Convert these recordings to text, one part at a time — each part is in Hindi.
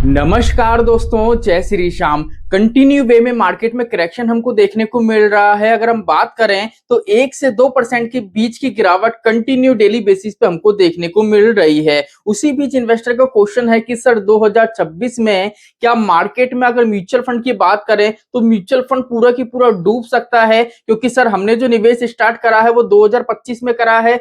नमस्कार दोस्तों, जय श्री श्याम। कंटिन्यू वे में मार्केट में करेक्शन हमको देखने को मिल रहा है। अगर हम बात करें तो 1 से 2% के बीच की गिरावट कंटिन्यू डेली बेसिस पे हमको देखने को मिल रही है। उसी बीच इन्वेस्टर का क्वेश्चन है कि सर 2026 में क्या मार्केट में अगर म्यूचुअल फंड की बात करें तो म्यूचुअल फंड पूरा की पूरा डूब सकता है, क्योंकि सर हमने जो निवेश स्टार्ट करा है वो 2025 में करा है,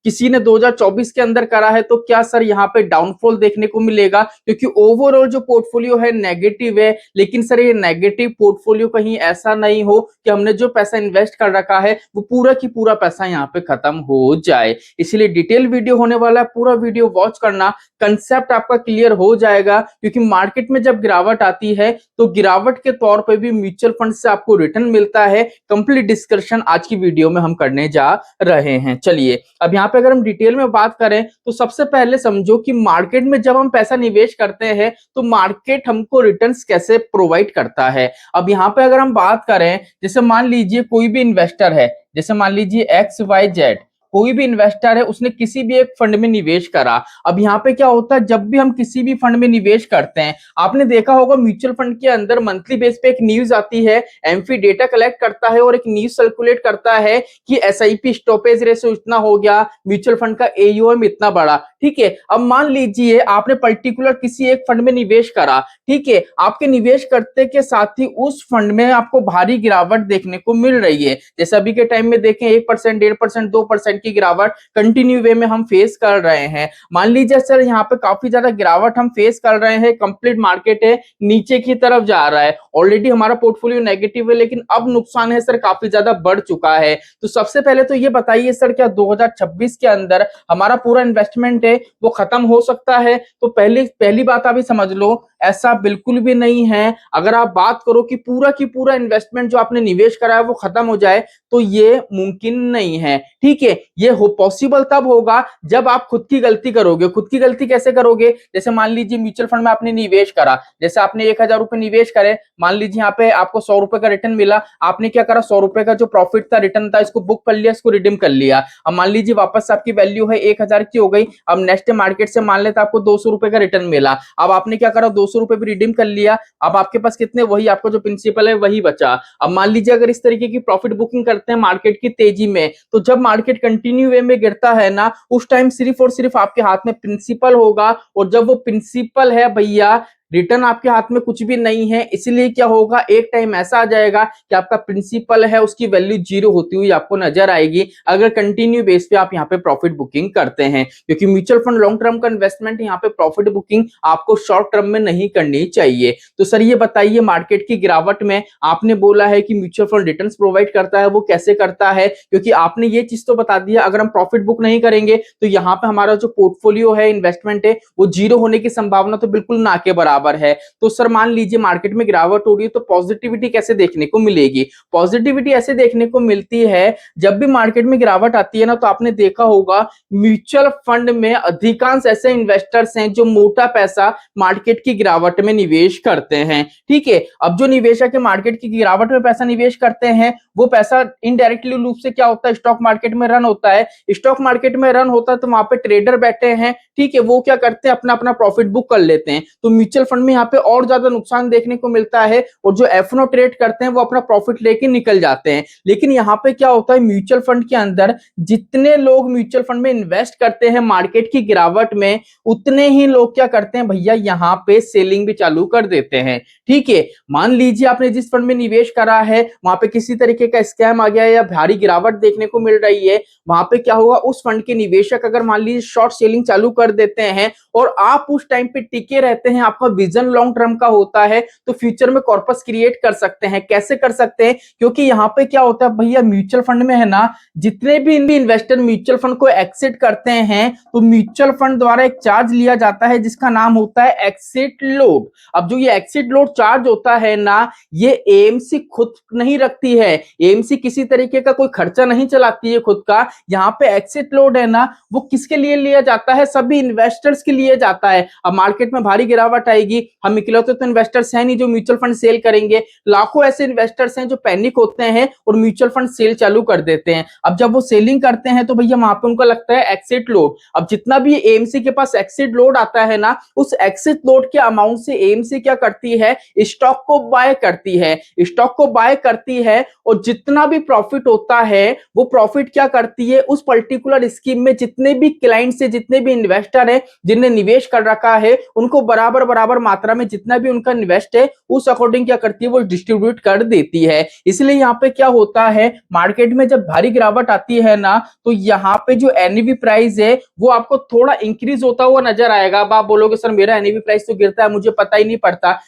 किसी ने 2024 के अंदर करा है, तो क्या सर यहाँ पे डाउनफॉल देखने को मिलेगा? क्योंकि ओवरऑल जो पोर्टफोलियो है नेगेटिव है, लेकिन सर ये नेगेटिव पोर्टफोलियो कहीं ऐसा नहीं हो कि हमने जो पैसा इन्वेस्ट कर रखा है वो पूरा की पूरा पैसा यहाँ पे खत्म हो जाए। इसलिए डिटेल वीडियो होने वाला है, पूरा वीडियो वॉच करना, कंसेप्ट आपका क्लियर हो जाएगा। क्योंकि मार्केट में जब गिरावट आती है तो गिरावट के तौर पे भी म्यूचुअल फंड से आपको रिटर्न मिलता है। कंप्लीट डिस्कशन आज की वीडियो में हम करने जा रहे हैं। चलिए अब यहाँ पे अगर हम डिटेल में बात करें तो सबसे पहले समझो कि मार्केट में जब हम पैसा निवेश करते हैं तो मार्केट हमको रिटर्न्स कैसे प्रोवाइड करता है। अब यहाँ पे अगर हम बात करें, जैसे मान लीजिए कोई भी इन्वेस्टर है, जैसे मान लीजिए XYZ, कोई भी इन्वेस्टर है, उसने किसी भी एक फंड में निवेश करा। अब यहाँ पे क्या होता है, जब भी हम किसी भी फंड में निवेश करते हैं, आपने देखा होगा म्यूचुअल फंड के अंदर मंथली बेस पे एक न्यूज आती है, एमफी डेटा कलेक्ट करता है और एक न्यूज सर्कुलेट करता है कि एसआईपी स्टॉपेज रेशो इतना हो गया, म्यूचुअल फंड का एयूएम इतना बड़ा। ठीक है, अब मान लीजिए आपने पर्टिकुलर किसी एक फंड में निवेश करा, ठीक है, आपके निवेश करते के साथ ही उस फंड में आपको भारी गिरावट देखने को मिल रही है। जैसे अभी के टाइम में देखें 1%, 1.5%, 2% की गिरावट कंटिन्यू वे में हम फेस कर रहे हैं। मान लीजिए सर यहाँ पे काफी ज्यादा गिरावट हम फेस कर रहे हैं, कंप्लीट मार्केट है नीचे की तरफ जा रहा है, ऑलरेडी हमारा पोर्टफोलियो नेगेटिव है, लेकिन अब नुकसान है सर काफी ज्यादा बढ़ चुका है। तो सबसे पहले तो ये बताइए सर, क्या 2026 के अंदर हमारा पूरा इन्वेस्टमेंट है वो खत्म हो सकता है? तो पहली बात आप ही समझ लो, ऐसा बिल्कुल भी नहीं है। अगर आप बात करो कि पूरा की पूरा इन्वेस्टमेंट जो आपने निवेश करा है वो खत्म हो जाए, तो ये मुमकिन नहीं है। ठीक है, ये हो पॉसिबल तब होगा जब आप खुद की गलती करोगे। खुद की गलती कैसे करोगे? जैसे मान लीजिए म्यूचुअल फंड में आपने निवेश करा, जैसे आपने 1,000 रुपए निवेश करे, मान लीजिए यहाँ पे आपको 100 रुपए का रिटर्न मिला, आपने क्या करा, 100 रुपए का जो प्रॉफिट था, रिटर्न था, इसको बुक कर लिया, इसको रिडीम कर लिया। अब मान लीजिए वापस आपकी वैल्यू है 1,000 की हो गई। अब नेक्स्ट मार्केट से मान लेते आपको 200 रुपए का रिटर्न मिला, अब आपने क्या करा, 200 रुपए भी रिडीम कर लिया। अब आपके पास कितने, वही आपका जो प्रिंसिपल है वही बचा। अब मान लीजिए अगर इस तरीके की प्रॉफिट बुकिंग करते हैं मार्केट की तेजी में, तो जब मार्केट कंटिन्यू वे में गिरता है ना, उस टाइम सिर्फ और सिर्फ आपके हाथ में प्रिंसिपल होगा, और जब वो प्रिंसिपल है भैया, रिटर्न आपके हाथ में कुछ भी नहीं है। इसलिए क्या होगा, एक टाइम ऐसा आ जाएगा कि आपका प्रिंसिपल है उसकी वैल्यू जीरो होती हुई आपको नजर आएगी, अगर कंटिन्यू बेस पे आप यहाँ पे प्रॉफिट बुकिंग करते हैं। क्योंकि म्यूचुअल फंड लॉन्ग टर्म का इन्वेस्टमेंट, यहाँ पे प्रॉफिट बुकिंग आपको शॉर्ट टर्म में नहीं करनी चाहिए। तो सर ये बताइए, मार्केट की गिरावट में आपने बोला है कि म्यूचुअल फंड रिटर्न प्रोवाइड करता है, वो कैसे करता है? क्योंकि आपने ये चीज तो बता दिया, अगर हम प्रॉफिट बुक नहीं करेंगे तो यहाँ पे हमारा जो पोर्टफोलियो है, इन्वेस्टमेंट है, वो जीरो होने की संभावना तो बिल्कुल ना के बराबर है। तो सर मान लीजिए मार्केट में गिरावट हो रही है, तो पॉजिटिविटी कैसे देखने को मिलेगी? पॉजिटिविटी ऐसे देखने को मिलती है, जब भी मार्केट में गिरावट आती है ना, तो आपने देखा होगा म्यूचुअल फंड में अधिकांश ऐसे इन्वेस्टर्स हैं जो मोटा पैसा मार्केट की गिरावट में निवेश करते हैं। ठीक है, अब जो निवेशक है मार्केट की गिरावट में पैसा निवेश करते हैं, वो पैसा इनडायरेक्टली रूप से क्या होता है, स्टॉक मार्केट में रन होता है। स्टॉक मार्केट में रन होता है तो वहां पे ट्रेडर बैठे हैं, ठीक है, वो क्या करते हैं, अपना अपना प्रॉफिट बुक कर लेते हैं। तो म्यूचुअल फंड में यहाँ पे और ज्यादा नुकसान देखने को मिलता है, और जो एफनो ट्रेड करते हैं वो अपना प्रॉफिट लेके निकल जाते हैं। लेकिन यहाँ पे क्या होता है, म्यूचुअल फंड के अंदर जितने लोग म्यूचुअल फंड में इन्वेस्ट करते हैं मार्केट की गिरावट में, उतने ही लोग क्या करते हैं भैया, यहाँ पे सेलिंग भी चालू कर देते हैं। ठीक है, मान लीजिए आपने जिस फंड में निवेश करा है वहां पे किसी तरीके का स्कैम आ गया या भारी गिरावट देखने को मिल रही है, वहां पे क्या होगा, उस फंड के निवेशक अगर मान लीजिए शॉर्ट सेलिंग चालू कर देते हैं और आप उस टाइम पे टिके रहते हैं, आपका विजन लॉन्ग टर्म का होता है, तो फ्यूचर में कॉर्पस क्रिएट कर सकते हैं। कैसे कर सकते हैं? क्योंकि यहाँ पे क्या होता है भैया, म्यूचुअल फंड में है ना, जितने भी इन्वेस्टर म्यूचुअल फंड को एक्सिट करते हैं तो म्यूचुअल फंड द्वारा एक चार्ज लिया जाता है जिसका नाम होता है एक्सिट लोड। अब जो ये एक्सिट लोड चार्ज होता है ना, ये एएमसी खुद नहीं रखती है, एएमसी किसी तरीके का कोई खर्चा नहीं चलाती है खुद का। यहाँ पे एक्सिट लोड है ना, वो किसके लिए लिया जाता है, सभी इन्वेस्टर्स के लिए जाता है। अब मार्केट में भारी गिरावट आएगी, आएगी, हम इकलौते तो इन्वेस्टर्स हैं नहीं जो म्यूचुअल फंड सेल करेंगे, लाखों ऐसे इन्वेस्टर्स हैं जो पैनिक होते हैं और म्यूचुअल फंड सेल चालू कर देते हैं। अब जब वो सेलिंग करते हैं तो भैया वहां पे उनको लगता है एक्सिट लोड। अब जितना भी एएमसी के पास एक्सिट लोड आता है ना, उस एक्सिट लोड के अमाउंट से एएमसी क्या करती है, स्टॉक को बाय करती है, स्टॉक को बाय करती है और जितना भी प्रॉफिट होता है वो प्रॉफिट क्या करती है, उस पर्टिकुलर स्कीम में जितने भी क्लाइंट्स है, जितने भी इन्वेस्टर है जिनने निवेश कर रखा है, उनको बराबर बराबर मात्रा में जितना भी उनका इन्वेस्ट है उस अकॉर्डिंग क्या करती है, वो डिस्ट्रीब्यूट कर देती है। इसलिए यहाँ पे क्या होता है, मार्केट में जब भारी गिरावट आती है ना, तो यहाँ पे जो एनएवी प्राइस है वो आपको थोड़ा इंक्रीज होता हुआ नजर आएगा। अब आप बोलोगे सर मेरा एनएवी प्राइस तो गिरता है, मुझे पता ही नहीं पड़ता।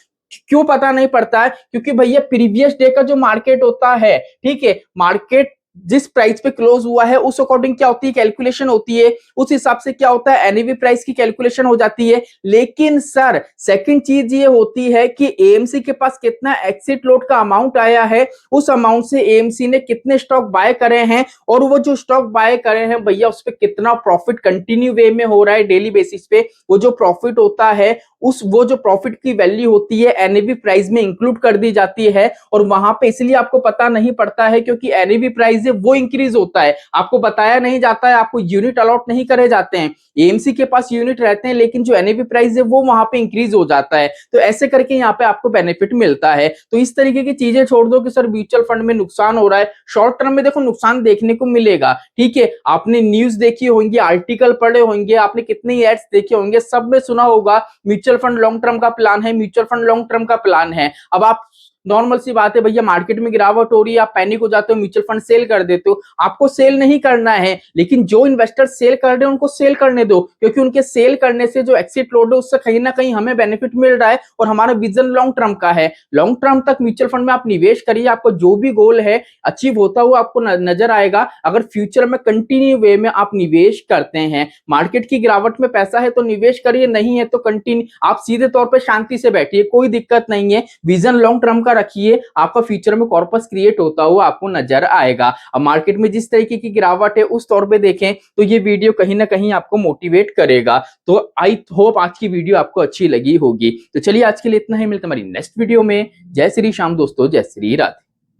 क्यों पता नहीं पड़ता है? क्योंकि भैया प्रीवियस डे का जो मार्केट होता है, ठीक है, मार्केट जिस प्राइस पे क्लोज हुआ है उस अकॉर्डिंग क्या होती है, कैलकुलेशन होती है, उस हिसाब से क्या होता है, एनएवी प्राइस की कैलकुलेशन हो जाती है। लेकिन सर सेकंड चीज ये होती है कि एएमसी के पास कितना एक्सिट लोड का अमाउंट आया है, उस अमाउंट से एएमसी ने कितने स्टॉक बाय करे हैं और वो जो स्टॉक बाय करे हैं भैया उस पर कितना प्रॉफिट कंटिन्यू वे में हो रहा है डेली बेसिस पे। वो जो प्रॉफिट होता है वो जो प्रॉफिट की वैल्यू होती है एनएवी प्राइस में इंक्लूड कर दी जाती है। और वहां पे इसलिए आपको पता नहीं पड़ता है क्योंकि एनएवी प्राइस है वो इंक्रीज होता है, आपको बताया नहीं जाता है, आपको यूनिट अलॉट नहीं करे जाते हैं। एएमसी के पास यूनिट रहते हैं लेकिन जो एनएवी प्राइस है वो वहां पे इंक्रीज हो जाता है। तो ऐसे करके यहाँ पे आपको बेनिफिट मिलता है। तो इस तरीके की चीजें छोड़ दो कि सर म्यूचुअल फंड में नुकसान हो रहा है, शॉर्ट टर्म में देखो नुकसान देखने को मिलेगा, ठीक है। आपने न्यूज देखी होंगी, आर्टिकल पढ़े होंगे, आपने कितने एड्स देखे होंगे, सब में सुना होगा म्यूचुअल फंड लॉन्ग टर्म का प्लान है, म्यूचुअल फंड लॉन्ग टर्म का प्लान है। अब आप नॉर्मल सी बात है भैया, मार्केट में गिरावट हो रही है, आप पैनिक हो जाते हो, म्यूचुअल फंड सेल कर देते हो। आपको सेल नहीं करना है, लेकिन जो इन्वेस्टर सेल कर रहे हैं उनको सेल करने दो, क्योंकि उनके सेल करने से जो एक्सिट लोड है उससे कहीं ना कहीं हमें बेनिफिट मिल रहा है और हमारा विजन लॉन्ग टर्म का है। लॉन्ग टर्म तक म्यूचुअल फंड में आप निवेश करिए, आपको जो भी गोल है अचीव होता हुआ आपको नजर आएगा अगर फ्यूचर में कंटिन्यू वे में आप निवेश करते हैं। मार्केट की गिरावट में पैसा है तो निवेश करिए, नहीं है तो कंटिन्यू आप सीधे तौर पर शांति से बैठिए, कोई दिक्कत नहीं है। विजन लॉन्ग टर्म का रखिए, आपका फ्यूचर में कॉर्पस क्रिएट होता हुआ आपको नजर आएगा। अब मार्केट में जिस तरीके की गिरावट है उस तौर पे देखें तो ये वीडियो कहीं ना कहीं आपको मोटिवेट करेगा। तो आई होप आज की वीडियो आपको अच्छी लगी होगी। तो चलिए आज के लिए इतना ही, मिलते हमारी नेक्स्ट वीडियो में। जय श्री श्याम दोस्तों, जय श्री राधे।